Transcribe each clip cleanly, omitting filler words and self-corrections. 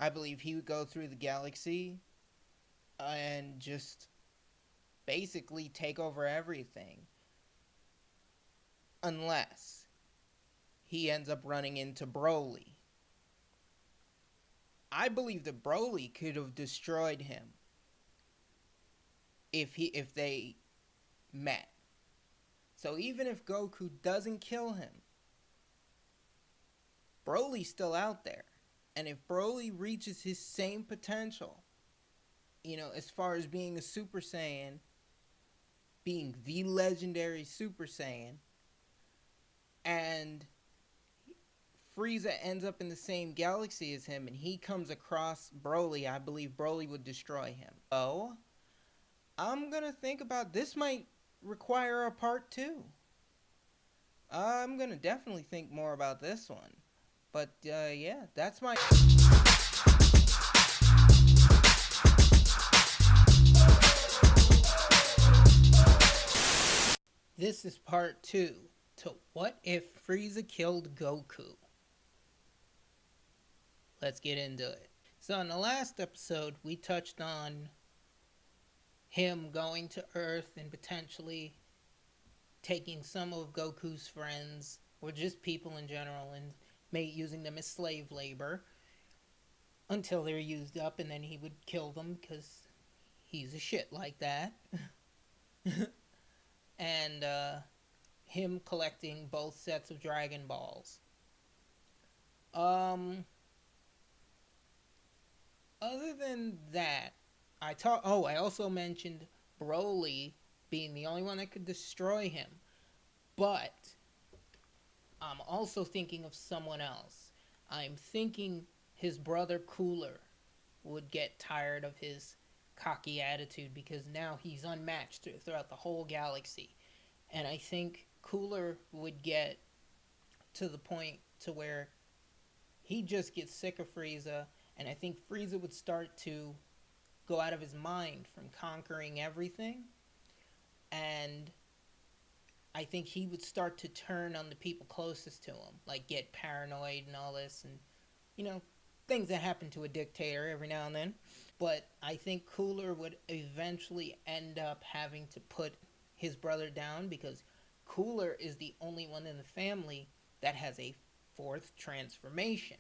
I believe he would go through the galaxy and just basically take over everything. Unless he ends up running into Broly. I believe that Broly could have destroyed him if they met. So even if Goku doesn't kill him, Broly's still out there. And if Broly reaches his same potential, as far as being a Super Saiyan, being the legendary Super Saiyan, and Frieza ends up in the same galaxy as him and he comes across Broly, I believe Broly would destroy him. So, I'm gonna think about this. Might require a part 2. I'm gonna definitely think more about this one. But, yeah, that's my... This is part 2 to What If Frieza Killed Goku? Let's get into it. So in the last episode, we touched on him going to Earth and potentially taking some of Goku's friends, or just people in general, and using them as slave labor until they're used up, and then he would kill them because he's a shit like that. And him collecting both sets of Dragon Balls. Other than that, I also mentioned Broly being the only one that could destroy him. But I'm also thinking of someone else. I'm thinking his brother Cooler would get tired of his cocky attitude because now he's unmatched throughout the whole galaxy. And I think Cooler would get to the point to where he just gets sick of Frieza, and I think Frieza would start to go out of his mind from conquering everything, and I think he would start to turn on the people closest to him, like get paranoid and all this, and things that happen to a dictator every now and then. But I think Cooler would eventually end up having to put his brother down because Cooler is the only one in the family that has a 4th transformation.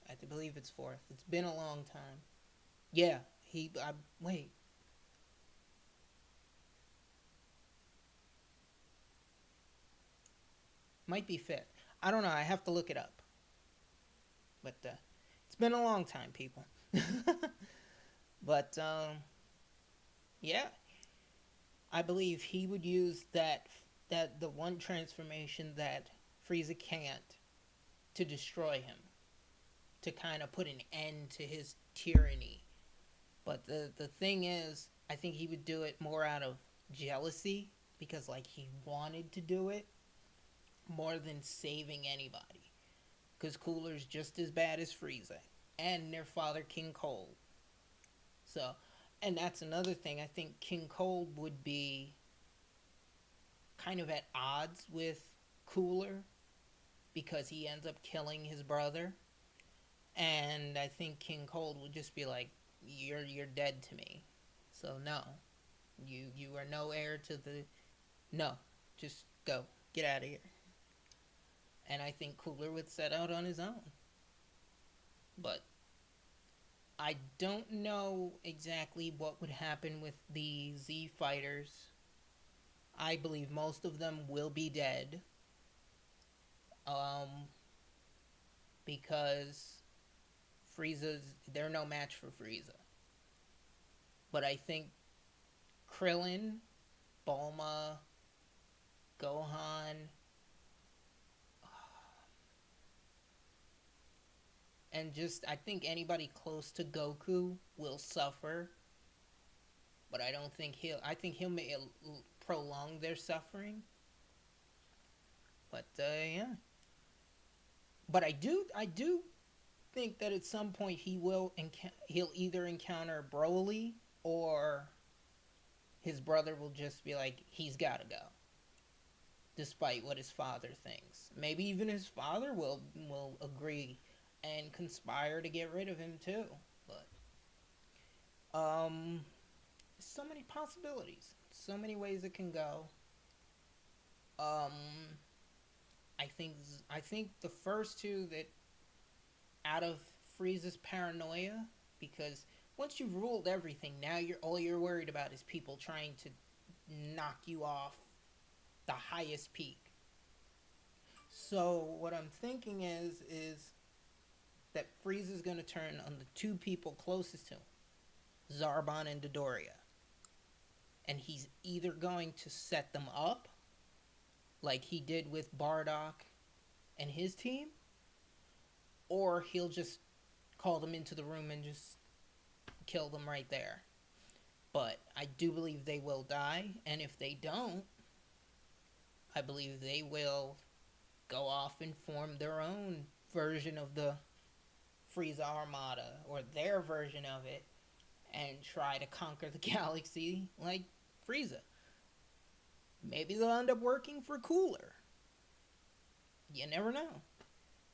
I believe it's 4th. It's been a long time. Yeah, wait. Might be 5th. I don't know. I have to look it up. But it's been a long time, people. But yeah, I believe he would use that the one transformation that Frieza can't to destroy him, to kind of put an end to his tyranny. But the thing is, I think he would do it more out of jealousy because he wanted to do it more than saving anybody. Because Cooler's just as bad as Frieza and their father King Cold. So, and that's another thing. I think King Cold would be kind of at odds with Cooler because he ends up killing his brother. And I think King Cold would just be like, you're dead to me. So no. You are no heir to the... No. Just go. Get out of here. And I think Cooler would set out on his own. But I don't know exactly what would happen with the Z fighters. I believe most of them will be dead. Because they're no match for Frieza. But I think Krillin, Bulma, Gohan, and I think anybody close to Goku will suffer. But I think he'll may prolong their suffering. But yeah. But I do think that at some point he'll either encounter Broly or his brother will just be like, he's gotta go. Despite what his father thinks. Maybe even his father will agree and conspire to get rid of him too. But um, so many possibilities, so many ways it can go. Um, I think I think the first two that out of Frieza's paranoia, because once you've ruled everything, now you're all you're worried about is people trying to knock you off the highest peak. So what I'm thinking is that Frieza's going to turn on the two people closest to him, Zarbon and Dodoria, and he's either going to set them up like he did with Bardock and his team, or he'll just call them into the room and just kill them right there. But I do believe they will die, and if they don't, I believe they will go off and form their own version of the Frieza Armada, or their version of it, and try to conquer the galaxy like Frieza. Maybe they'll end up working for Cooler. You never know.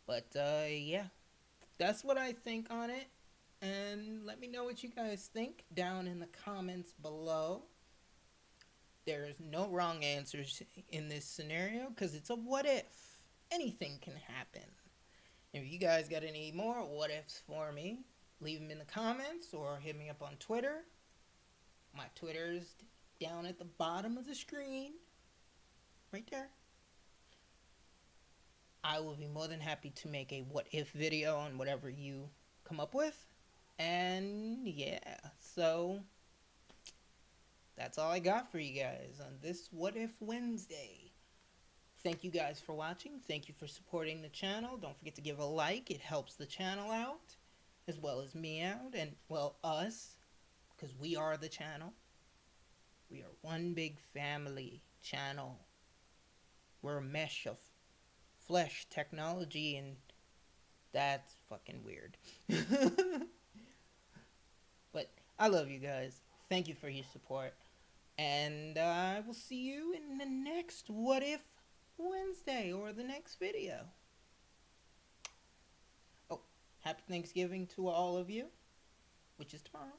But yeah, that's what I think on it. And let me know what you guys think down in the comments below. There's no wrong answers in this scenario because it's a what if. Anything can happen. If you guys got any more what ifs for me, leave them in the comments or hit me up on Twitter. My Twitter is down at the bottom of the screen. Right there. I will be more than happy to make a what if video on whatever you come up with. And yeah, so that's all I got for you guys on this What If Wednesday. Thank you guys for watching. Thank you for supporting the channel. Don't forget to give a like. It helps the channel out, as well as me out, and, well, us, because we are the channel. We are one big family channel. We're a mesh of flesh technology, and that's fucking weird. But I love you guys. Thank you for your support. And I will see you in the next What If Wednesday or the next video. Oh, happy Thanksgiving to all of you, which is tomorrow.